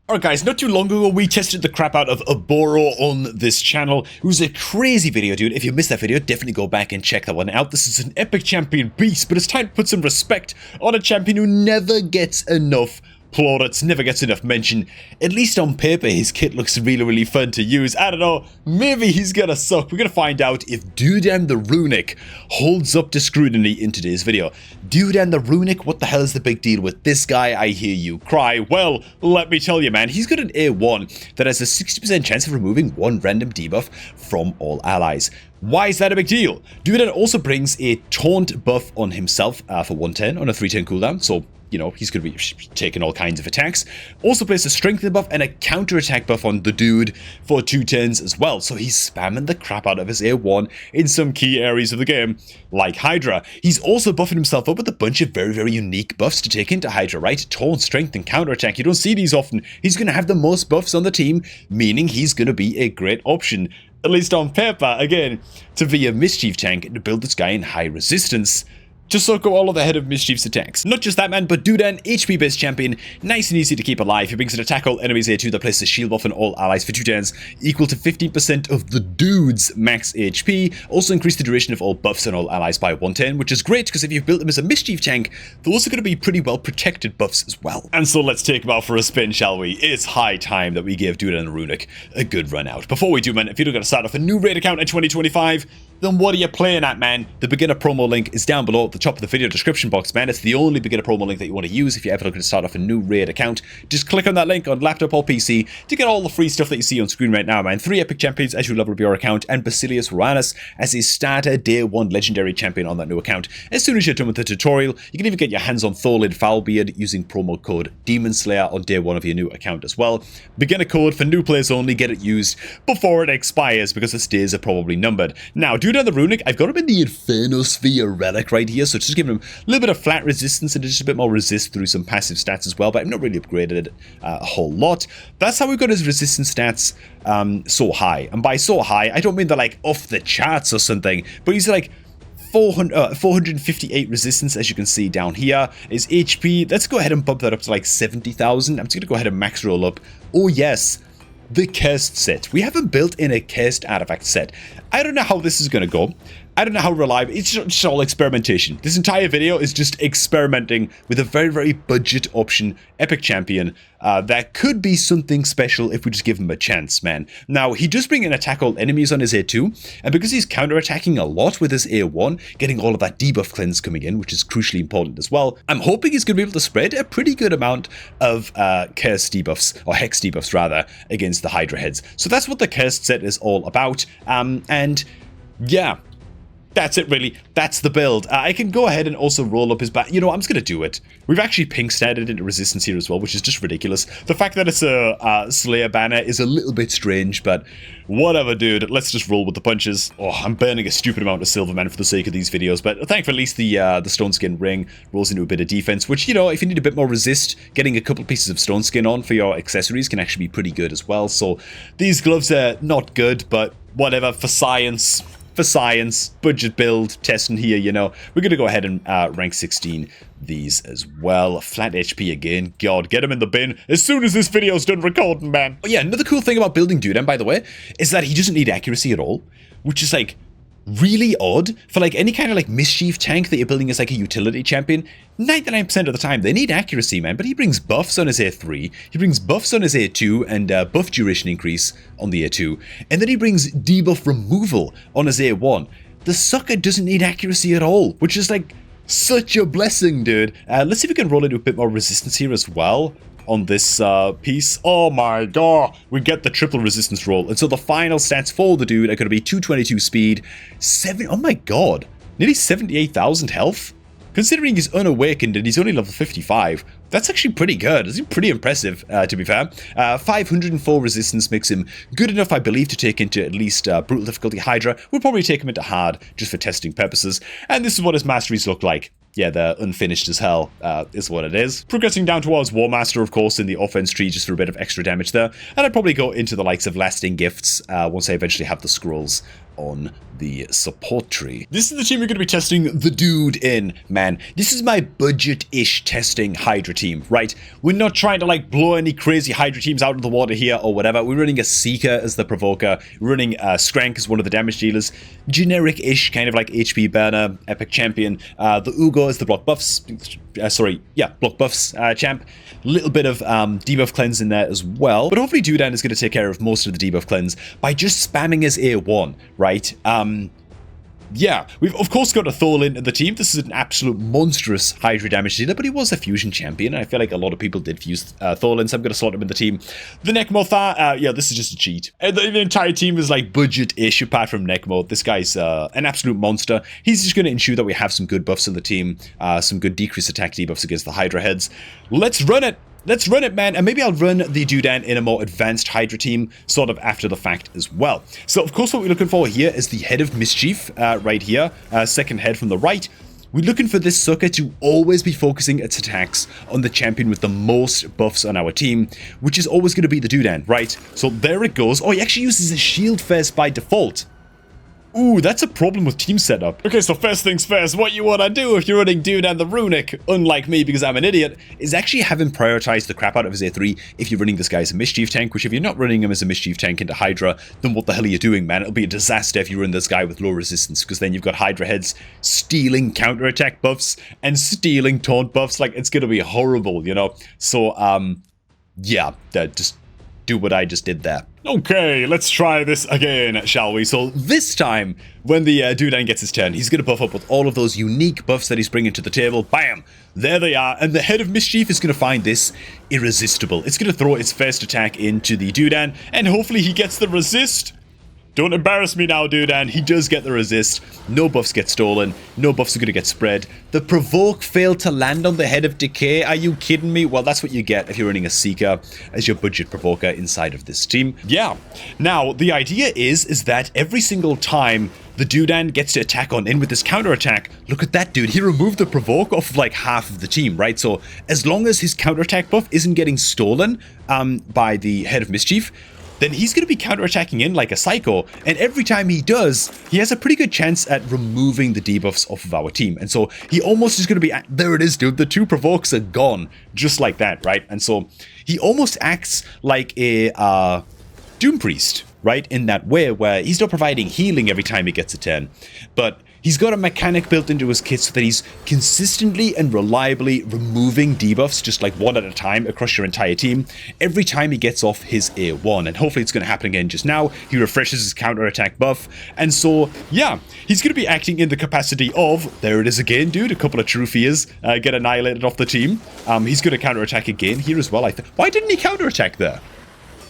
Alright guys, not too long ago we tested the crap out of Oboro on this channel. It was a crazy video, dude. If you missed that video, definitely go back and check that one out. This is an epic champion beast, but it's time to put some respect on a champion who never gets enough plaudits, never gets enough mention. At least on paper, his kit looks really fun to use. I don't know, maybe he's gonna suck. We're gonna find out if Duedan the runic holds up to scrutiny in today's video. Duedan the runic, what the hell is the big deal with this guy? I hear you cry. Well, let me tell you, man, he's got an A1 that has a 60% chance of removing one random debuff from all allies. Why is that a big deal? Duedan also brings a taunt buff on himself for 110 on a 310 cooldown, so you know, he's going to be taking all kinds of attacks. Also places a strengthening buff and a counter-attack buff on the dude for 210s as well. So he's spamming the crap out of his A1 in some key areas of the game, like Hydra. He's also buffing himself up with a bunch of very unique buffs to take into Hydra, right? Taunt, strength, and counter-attack. You don't see these often. He's going to have the most buffs on the team, meaning he's going to be a great option, at least on paper, again, to be a Mischief tank and to build this guy in high resistance. Just so go all of the head of Mischief's attacks. Not just that, man, but Duedan, HP-based champion, nice and easy to keep alive. He brings an attack all enemies A2 that places a shield buff on all allies for 2 turns, equal to 15% of the dude's max HP. Also increase the duration of all buffs on all allies by 110, which is great because if you've built him as a Mischief tank, those are going to be pretty well protected buffs as well. And so let's take him out for a spin, shall we? It's high time that we give Duedan the runic a good run out. Before we do, man, if you're going to start off a new raid account in 2025, then what are you playing at, man? The beginner promo link is down below at the top of the video description box, man. It's the only beginner promo link that you want to use if you're ever looking to start off a new raid account. Just click on that link on laptop or PC to get all the free stuff that you see on screen right now, man. 3 epic champions as you level up your account, and Basilius Uranus as a starter day 1 legendary champion on that new account. As soon as you're done with the tutorial, you can even get your hands on Thorlid Foulbeard using promo code Demon Slayer on day 1 of your new account as well. Beginner code for new players only. Get it used before it expires because its days are probably numbered. Now, Duedan the runic, I've got him in the Infernosphere relic right here, so just giving him a little bit of flat resistance and just a bit more resist through some passive stats as well, but I've not really upgraded it a whole lot. That's how we've got his resistance stats so high. And by so high, I don't mean they're like off the charts or something, but he's like 458 resistance, as you can see down here. His HP, let's go ahead and bump that up to like 70,000. I'm just going to go ahead and max roll up. Oh yes, the cursed set. We haven't built in a cursed artifact set. I don't know how this is going to go. I don't know how reliable. It's just all experimentation. This entire video is just experimenting with a very budget option epic champion that could be something special if we just give him a chance, man. Now, he does bring in attack all enemies on his A2, and because he's counter-attacking a lot with his A1, getting all of that debuff cleanse coming in, which is crucially important as well, I'm hoping he's going to be able to spread a pretty good amount of curse debuffs, or hex debuffs rather, against the Hydra heads. So that's what the cursed set is all about, and yeah, that's it really. That's the build. I can go ahead and also roll up his back. You know, I'm just going to do it. We've actually pink statted into resistance here as well, which is just ridiculous. The fact that it's a Slayer banner is a little bit strange, but whatever, dude. Let's just roll with the punches. Oh, I'm burning a stupid amount of silver, man, for the sake of these videos, but thankfully at least the stone skin ring rolls into a bit of defense, which, you know, if you need a bit more resist, getting a couple pieces of stone skin on for your accessories can actually be pretty good as well. So these gloves are not good, but whatever, for science. For science, budget build, testing here, you know. We're going to go ahead and rank 16 these as well. Flat HP again. God, get him in the bin as soon as this video's done recording, man. Oh yeah, another cool thing about building Duedan, by the way, is that he doesn't need accuracy at all, which is like really odd for like any kind of like Mischief tank that you're building as like a utility champion. 99% of the time they need accuracy, man, but he brings buffs on his A3, he brings buffs on his A2 and buff duration increase on the A2, and then he brings debuff removal on his A1. The sucker doesn't need accuracy at all, which is like such a blessing, dude. Let's see if we can roll into a bit more resistance here as well on this piece. Oh my god, we get the triple resistance roll. And so the final stats for the dude are going to be 222 speed, oh my god, nearly 78,000 health. Considering he's unawakened and he's only level 55, that's actually pretty good. It's pretty impressive, to be fair. 504 resistance makes him good enough, I believe, to take into at least brutal difficulty Hydra. We'll probably take him into hard just for testing purposes. And this is what his masteries look like. Yeah, they're unfinished as hell, is what it is. Progressing down towards War Master, of course, in the offense tree, just for a bit of extra damage there. And I'd probably go into the likes of Lasting Gifts once I eventually have the scrolls on the support tree. This is the team we're going to be testing the dude in, man. This is my budget-ish testing Hydra team, right? We're not trying to like blow any crazy Hydra teams out of the water here or whatever. We're running a Seeker as the provoker, we're running Skrank as one of the damage dealers, generic-ish kind of like HP burner, epic champion. The Ugo is the block buffs, block buffs champ. Little bit of debuff cleanse in there as well, but hopefully Duedan is going to take care of most of the debuff cleanse by just spamming his A1, right? Yeah, we've of course got a Thorlin in the team. This is an absolute monstrous Hydra damage dealer, but he was a fusion champion, and I feel like a lot of people did fuse Thorlin, so I'm going to slot him in the team. The Nekmothar, yeah, this is just a cheat. The entire team is like budget-ish apart from Nekmo. This guy's an absolute monster. He's just going to ensure that we have some good buffs on the team, some good decreased attack debuffs against the Hydra heads. Let's run it! Let's run it, man, and maybe I'll run the Duedan in a more advanced Hydra team, sort of after the fact as well. So, of course, what we're looking for here is the Head of Mischief, right here, second head from the right. We're looking for this sucker to always be focusing its attacks on the champion with the most buffs on our team, which is always going to be the Duedan, right? So there it goes. Oh, he actually uses a shield first by default. Ooh, that's a problem with team setup. Okay, so first things first, what you want to do if you're running Duedan the Runic, unlike me because I'm an idiot, is actually have him prioritize the crap out of his A3 if you're running this guy as a Mischief tank, which if you're not running him as a Mischief tank into Hydra, then what the hell are you doing, man? It'll be a disaster if you run this guy with low resistance, because then you've got Hydra heads stealing counterattack buffs and stealing taunt buffs. Like, it's gonna be horrible, you know? So, yeah, just do what I just did there. Okay, let's try this again, shall we? So this time, when the Duedan gets his turn, he's going to buff up with all of those unique buffs that he's bringing to the table. Bam! There they are. And the Head of Mischief is going to find this irresistible. It's going to throw its first attack into the Duedan, and hopefully he gets the resist. Don't embarrass me now, Duedan. He does get the resist. No buffs get stolen. No buffs are going to get spread. The provoke failed to land on the Head of Decay. Are you kidding me? Well, that's what you get if you're running a Seeker as your budget provoker inside of this team. Yeah. Now, the idea is that every single time the Duedan gets to attack on in with this counterattack, look at that dude. He removed the provoke off of like half of the team, right? So as long as his counterattack buff isn't getting stolen by the Head of Mischief, then he's going to be counterattacking in like a psycho, and every time he does, he has a pretty good chance at removing the debuffs off of our team. And so he almost is going to be, there it is, dude, the two provokes are gone, just like that, right? And so he almost acts like a Doom Priest, right, in that way, where he's not providing healing every time he gets a turn, but he's got a mechanic built into his kit so that he's consistently and reliably removing debuffs just like one at a time across your entire team every time he gets off his A1. And hopefully it's going to happen again just now. He refreshes his counterattack buff. And so, yeah, he's going to be acting in the capacity of, there it is again, dude, a couple of true fears get annihilated off the team. He's going to counterattack again here as well, I think. Why didn't he counterattack there?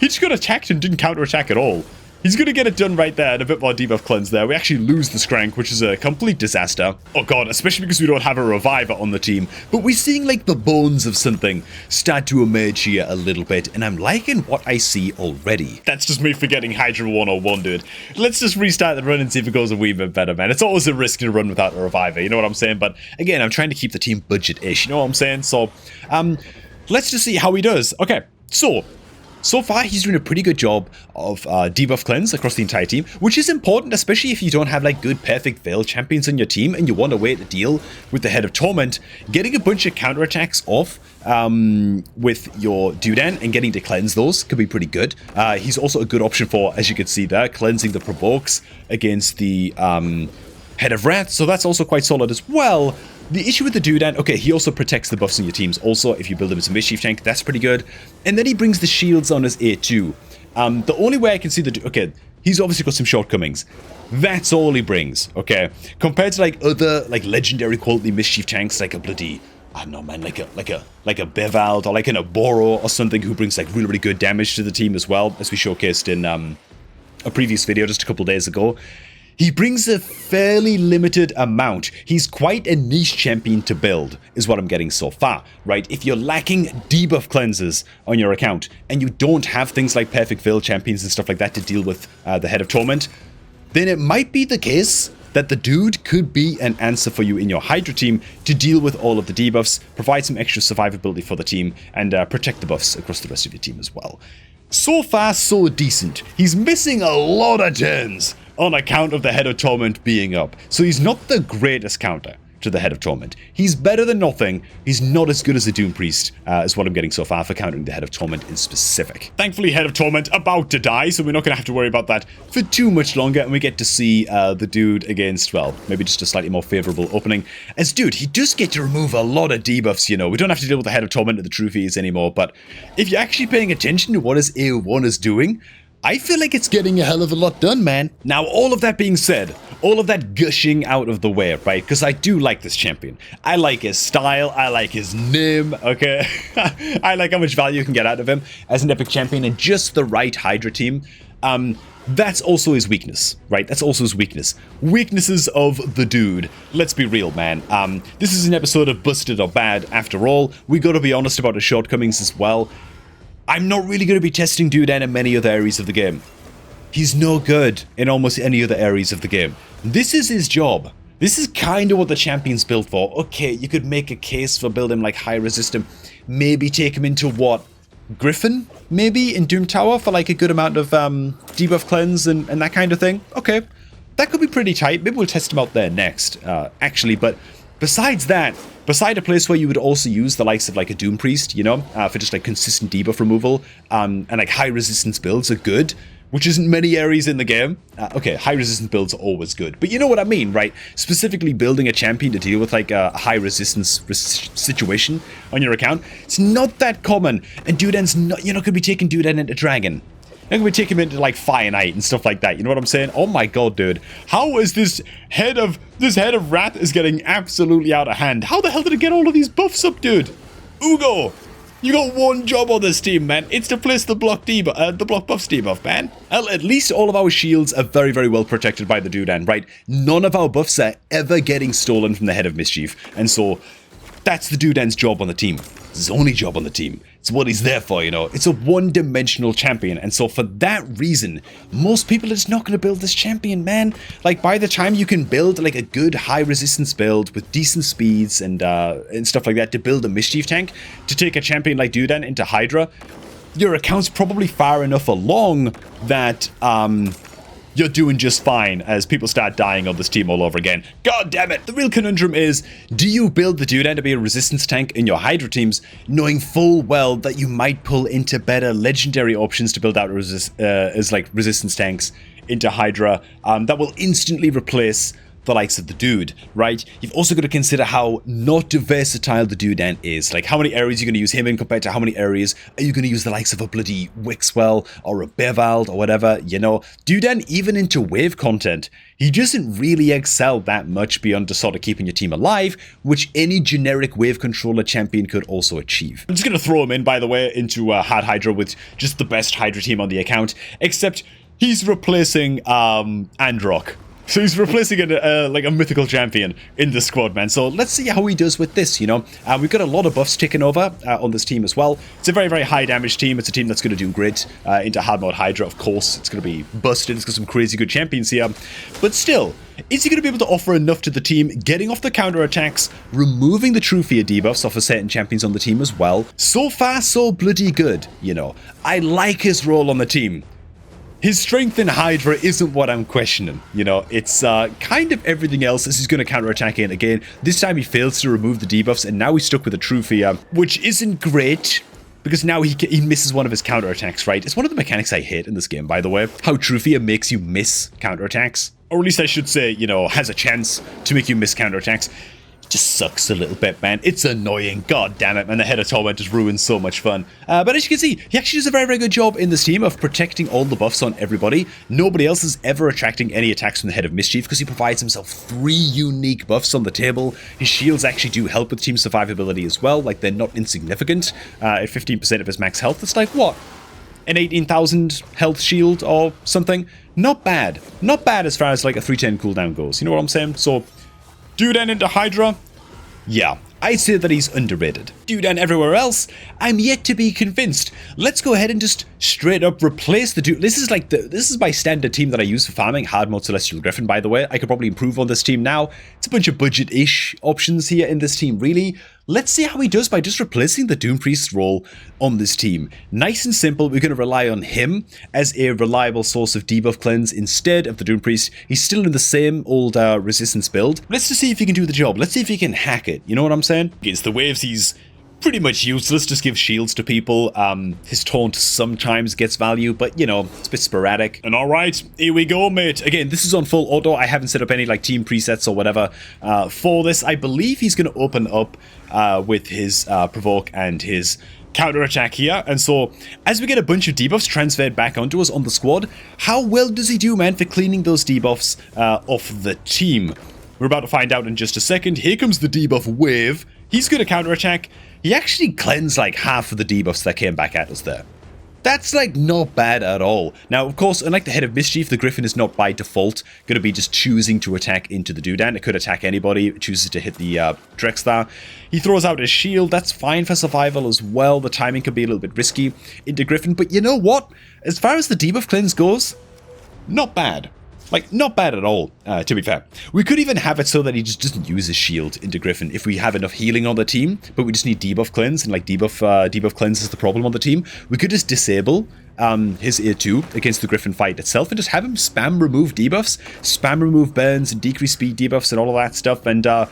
He just got attacked and didn't counterattack at all. He's going to get it done right there and a bit more debuff cleanse there. We actually lose the Skrank, which is a complete disaster. Oh god, especially because we don't have a reviver on the team. But we're seeing like the bones of something start to emerge here a little bit, and I'm liking what I see already. That's just me forgetting Hydra 101, dude. Let's just restart the run and see if it goes a wee bit better, man. It's always a risk to run without a reviver, you know what I'm saying? But again, I'm trying to keep the team budget-ish, you know what I'm saying? So, let's just see how he does. Okay, so far, he's doing a pretty good job of debuff cleanse across the entire team, which is important, especially if you don't have like good perfect Veil champions on your team and you want a way to deal with the Head of Torment. Getting a bunch of counterattacks off with your Duedan and getting to cleanse those could be pretty good. He's also a good option for, as you can see there, cleansing the provokes against the Head of Wrath, so that's also quite solid as well. The issue with the Duedan, okay, he also protects the buffs in your teams. Also, if you build him as a Mischief tank, that's pretty good. And then he brings the shields on his A2. The only way I can see okay, he's obviously got some shortcomings. That's all he brings, okay? Compared to like other like legendary quality Mischief tanks, like a bloody, I don't know, man, like a Bevald or like an Oboro or something who brings like really good damage to the team as well, as we showcased in a previous video just a couple days ago. He brings a fairly limited amount. He's quite a niche champion to build, is what I'm getting so far, right? If you're lacking debuff cleansers on your account, and you don't have things like perfect Veil champions and stuff like that to deal with the Head of Torment, then it might be the case that the dude could be an answer for you in your Hydra team to deal with all of the debuffs, provide some extra survivability for the team, and protect the buffs across the rest of your team as well. So far, so decent. He's missing a lot of turns, on account of the Head of Torment being up. So he's not the greatest counter to the Head of Torment. He's better than nothing. He's not as good as a Doom Priest, is what I'm getting so far for countering the Head of Torment in specific. Thankfully, Head of Torment about to die, so we're not going to have to worry about that for too much longer, and we get to see the dude against, well, maybe just a slightly more favorable opening. As dude, he does get to remove a lot of debuffs, you know. We don't have to deal with the Head of Torment or the True Fears anymore, but if you're actually paying attention to what his AO1 is doing, I feel like it's getting a hell of a lot done, man. Now, all of that being said, all of that gushing out of the way, right? Because I do like this champion. I like his style. I like his name, okay? I like how much value you can get out of him as an epic champion and just the right Hydra team. That's also his weakness, right? That's also his weakness. Weaknesses of the dude. Let's be real, man. This is an episode of Busted or Bad after all. We gotta be honest about his shortcomings as well. I'm not really going to be testing Duedan in many other areas of the game. He's no good in almost any other areas of the game. This is his job. This is kind of what the champion's built for. Okay, you could make a case for building like high resistant. Maybe take him into what? Griffin? Maybe in Doom Tower for like a good amount of debuff cleanse and that kind of thing. Okay, that could be pretty tight. Maybe we'll test him out there next, actually. But besides that, beside a place where you would also use the likes of like a Doom Priest, you know, for just like consistent debuff removal, and like high resistance builds are good, which isn't many areas in the game. Okay, high resistance builds are always good, but you know what I mean, right? Specifically building a champion to deal with like a high resistance situation on your account, it's not that common, and Duedan's not, you're not going to be taking Duedan into Dragon. You're going to be taking him into like Fire Knight and stuff like that. You know what I'm saying? Oh my god, dude. How is this head of Wrath is getting absolutely out of hand? How the hell did it get all of these buffs up, dude? Ugo, you got one job on this team, man. It's to place the block buffs debuff, man. Well, at least all of our shields are very, very well protected by the Duedan, right? None of our buffs are ever getting stolen from the Head of Mischief. And so that's the Duedan's job on the team. It's his only job on the team. It's what he's there for, you know. It's a one-dimensional champion, and so for that reason, most people are just not going to build this champion, man. Like, by the time you can build, like, a good high-resistance build with decent speeds and stuff like that to build a Mischief tank, to take a champion like Duedan into Hydra, your account's probably far enough along that, you're doing just fine as people start dying on this team all over again. God damn it! The real conundrum is, do you build the Duedan to be a resistance tank in your Hydra teams, knowing full well that you might pull into better legendary options to build out as like resistance tanks into Hydra that will instantly replace the likes of the dude, right? You've also got to consider how not versatile the Duedan is. Like, how many areas you're going to use him in compared to how many areas are you going to use the likes of a bloody Wixwell or a Bevald or whatever, you know? Duedan, even into wave content, he doesn't really excel that much beyond just sort of keeping your team alive, which any generic wave controller champion could also achieve. I'm just going to throw him in, by the way, into Hard Hydra with just the best Hydra team on the account, except he's replacing Androck. So he's replacing like a mythical champion in the squad, man. So let's see how he does with this, you know. We've got a lot of buffs taken over on this team as well. It's a very, very high damage team. It's a team that's going to do great into hard mode Hydra, of course. It's going to be busted. It's got some crazy good champions here. But still, is he going to be able to offer enough to the team, getting off the counter attacks, removing the True Fear debuffs off of certain champions on the team as well? So far, so bloody good, you know. I like his role on the team. His strength in Hydra isn't what I'm questioning, you know, it's kind of everything else as he's going to counterattack it again. This time he fails to remove the debuffs, and now he's stuck with a True Fear, which isn't great, because now he misses one of his counterattacks, right? It's one of the mechanics I hate in this game, by the way, how True Fear makes you miss counterattacks. Or at least I should say, you know, has a chance to make you miss counterattacks. Just sucks a little bit, man. It's annoying. God damn it, man. The Head of Torment just ruins so much fun. But as you can see, he actually does a very, very good job in this team of protecting all the buffs on everybody. Nobody else is ever attracting any attacks from the Head of Mischief because he provides himself 3 unique buffs on the table. His shields actually do help with team survivability as well. Like, they're not insignificant. At 15% of his max health, it's like, what? An 18,000 health shield or something? Not bad. Not bad as far as like a 310 cooldown goes. You know what I'm saying? So Duedan into Hydra? Yeah, I'd say that he's underrated. Duedan everywhere else, I'm yet to be convinced. Let's go ahead and just straight up replace the Duedan. This is my standard team that I use for farming, hard mode Celestial Griffin, by the way. I could probably improve on this team now. It's a bunch of budget-ish options here in this team, really. Let's see how he does by just replacing the Doom Priest's role on this team. Nice and simple, we're going to rely on him as a reliable source of debuff cleanse instead of the Doom Priest. He's still in the same old resistance build. Let's just see if he can do the job. Let's see if he can hack it. You know what I'm saying? Against the waves, he's pretty much useless, just gives shields to people. His taunt sometimes gets value, but you know, it's a bit sporadic. And alright, here we go, mate. Again, this is on full auto. I haven't set up any like team presets or whatever for this. I believe he's going to open up with his provoke and his counter attack here, and so as we get a bunch of debuffs transferred back onto us on the squad, how well does he do, man, for cleaning those debuffs off the team? We're about to find out in just a second. Here comes the debuff wave. He's going to counter attack. He actually cleansed like half of the debuffs that came back at us there. That's like not bad at all. Now, of course, unlike the Head of Mischief, the Griffin is not by default going to be just choosing to attack into the Duedan. It could attack anybody. It chooses to hit the Drexthar. He throws out his shield. That's fine for survival as well. The timing could be a little bit risky into Griffin. But you know what? As far as the debuff cleanse goes, not bad. Like, not bad at all, to be fair. We could even have it so that he just doesn't use his shield into Griffin if we have enough healing on the team, but we just need debuff cleanse, and like debuff cleanse is the problem on the team. We could just disable his ear 2 against the Griffin fight itself and just have him spam remove debuffs, spam remove burns and decrease speed debuffs and all of that stuff. And I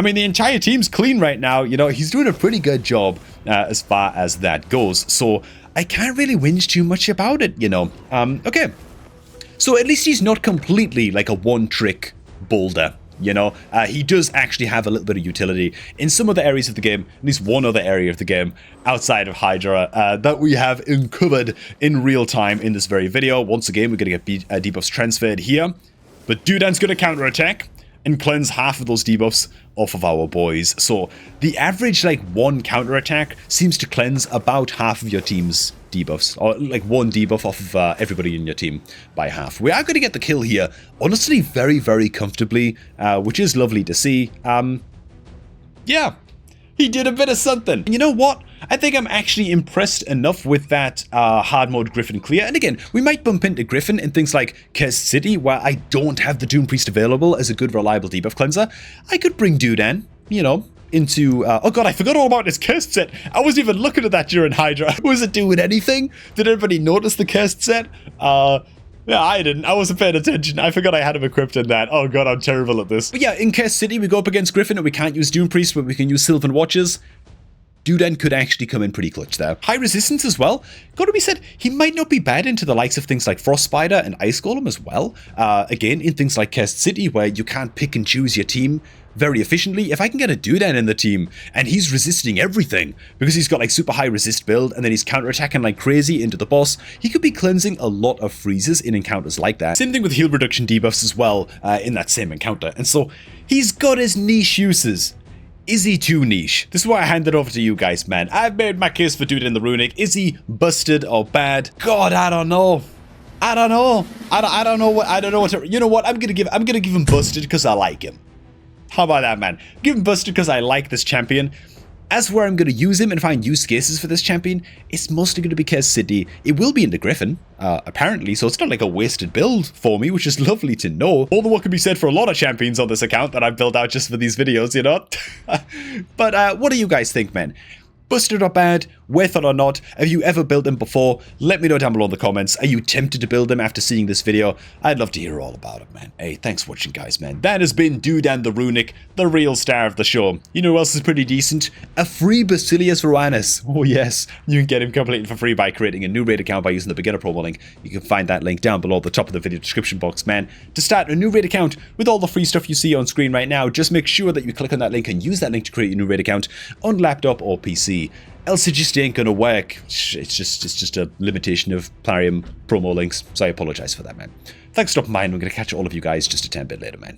mean, the entire team's clean right now. You know, he's doing a pretty good job as far as that goes. So I can't really whinge too much about it, you know. Okay. So at least he's not completely like a one-trick boulder, you know. He does actually have a little bit of utility in some other areas of the game, at least one other area of the game outside of Hydra that we have uncovered in real time in this very video. Once again, we're going to get debuffs transferred here, but Duedan's going to counterattack and cleanse half of those debuffs off of our boys. So the average like one counterattack seems to cleanse about half of your team's debuffs, or like one debuff off of everybody in your team by half. We are going to get the kill here, honestly, very, very comfortably, which is lovely to see. Yeah, he did a bit of something. And you know what? I think I'm actually impressed enough with that hard mode Griffin clear. And again, we might bump into Griffin in things like Cursed City, where I don't have the Doom Priest available as a good, reliable debuff cleanser. I could bring Duedan, you know, into... oh god, I forgot all about his Cursed set. I wasn't even looking at that during Hydra. Was it doing anything? Did everybody notice the Cursed set? Yeah, I didn't. I wasn't paying attention. I forgot I had him equipped in that. Oh god, I'm terrible at this. But yeah, in Cursed City, we go up against Griffin and we can't use Doom Priest, but we can use Sylvan Watchers. Duedan could actually come in pretty clutch there. High resistance as well. Gotta be said, he might not be bad into the likes of things like Frost Spider and Ice Golem as well. Again, in things like Cursed City, where you can't pick and choose your team very efficiently. If I can get a Duedan in the team and he's resisting everything because he's got like super high resist build and then he's counterattacking like crazy into the boss, he could be cleansing a lot of freezes in encounters like that. Same thing with heal reduction debuffs as well in that same encounter. And so he's got his niche uses. Is he too niche? This is why I hand it over to you guys, man. I've made my case for Duedan the Runic. Is he busted or bad? God, I don't know. I don't know. I don't know what to, you know what? I'm gonna give him busted because I like him. How about that, man? Give him busted because I like this champion. As where I'm going to use him and find use cases for this champion, it's mostly going to be Cursed City. It will be into Griffin, apparently, so it's not like a wasted build for me, which is lovely to know. All the work can be said for a lot of champions on this account that I've built out just for these videos, you know? But what do you guys think, man? Busted or bad? Worth it or not? Have you ever built them before? Let me know down below in the comments. Are you tempted to build them after seeing this video? I'd love to hear all about it, man. Hey, thanks for watching, guys, man. That has been Duedan the Runic, the real star of the show. You know who else is pretty decent? A free Basilius Varanus. Oh, yes. You can get him completely for free by creating a new raid account by using the beginner promo link. You can find that link down below at the top of the video description box, man. To start a new raid account with all the free stuff you see on screen right now, just make sure that you click on that link and use that link to create your new raid account on laptop or PC. Else it just ain't gonna work. It's just a limitation of Plarium promo links, so I apologize for that, man. Thanks for stopping by, and I'm gonna catch all of you guys just a 10 bit later, man.